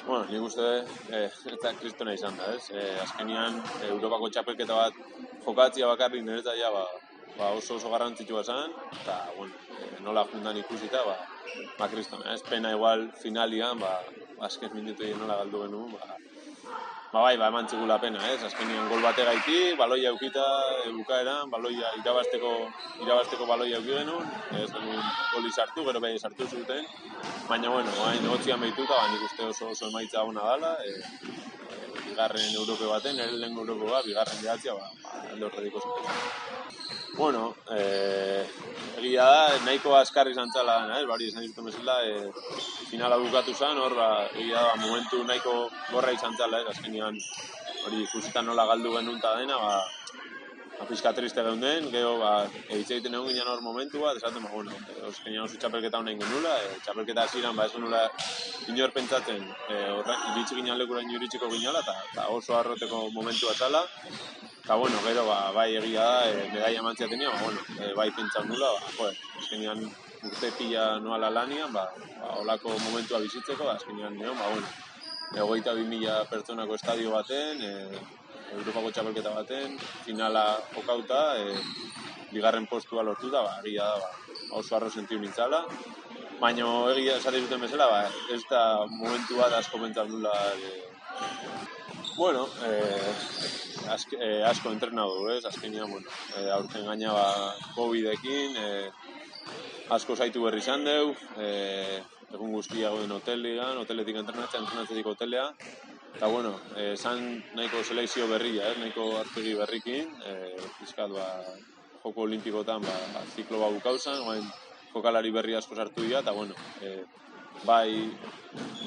Bueno, nik uste eta kristona izan da, ez? Azkenean, Europako txapelketa bat jokatzia bakarrik niretzat ja, oso garrantzitsua zen, eta, bueno, nola jundan ikusita, kristona, ez? Pena igual finalian, azken minutuei nola galdu genuen, eman txigula pena, ez? Azkenean gol bategaitik, baloia eukita, bukaeran, baloia irabazteko baloia euki genuen, ez genuen goli sartu, gero behi sartu zuten, baina, bueno, negotzian behituta, nik uste oso emaitza ona dala, bigarren Europe baten, lehen Europe bat, bigarren gehatzia, alde horretiko zuten. Bueno, egia da, nahiko azkarri izan txala dena, bari esan dizuten bezala, finala bukatu zen, hor, egia da, momentu nahiko gorra izan txala, azkenean, hori ikusitan nola galdu genuen eta dena, pixka triste geunden, gero, hitz egiten egon ginen hor momentu bat, esaten, bueno, azkenean oso txapelketa honein genula, txapelketa hasieran ez genula inor pentsatzen, iritsi ginen lekura iritsiko ginela, eta oso arroteko momentua txala, eta, bueno, gero, bai egia da, medaia emantzia tenia, bai pentsau nula, azkenean urte pila noala lanian, holako momentua bizitzeko, azkenean neon, 22.000 pertsonako estadio baten, Europako txapelketa baten, finala jokauta, bigarren postua lortuta, egia da, oso arro sentiu nintzala, baina egia esate zuten bezala, ez da momentu bat asko pentsau nula, bueno, asko entrenatu, ez? Azkenean, aurten gaina COVID-ekin, asko zaitu berri izan deu, egun guztia goden hoteletik entrenatzetik hotelea, eta, bueno, esan nahiko selekzio berria, nahiko hartegi berrikin, pizkat, joko olimpikotan, ziklo bukauzan, jokalari berri asko sartu dira, eta, bueno, bai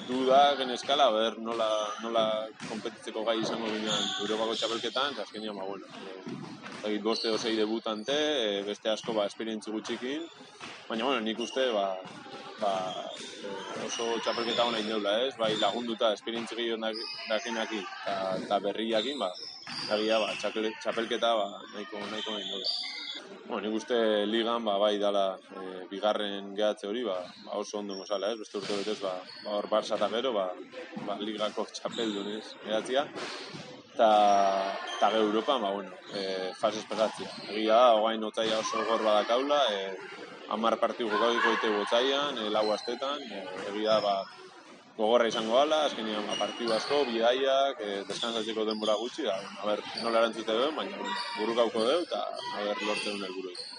duda genezkala, nola konpetitzeko gai izango ginen Europako txapelketan, eta azkenean, boste dozei debutante, beste asko esperientzi gutxikin, baina, nik uste, oso txapelketa hona indeula, ez? Bai lagunduta esperientzi gehiago dakinekin eta berriakin, egia, txapelketa nahiko indeula. Nik uste ligan, bai dala bigarren gehatze hori, oso ondo gozala, ez? Beste urte betez, hor Barça eta gero, ligako txapeldun, ez? Gehatzia. Eta gero Europan, fasez pasatzia. Egia da, ogain otzaia oso gor badakaula, 10 partidu jokatuko ditu gotzaian, 4 astetan, egia da, gogorra izango gala, azkenean partidu asko, bidaiak, deskansatzeko denbora gutxi, nola erantzute duen, baina burukauko deu, eta lortzen duen helburua.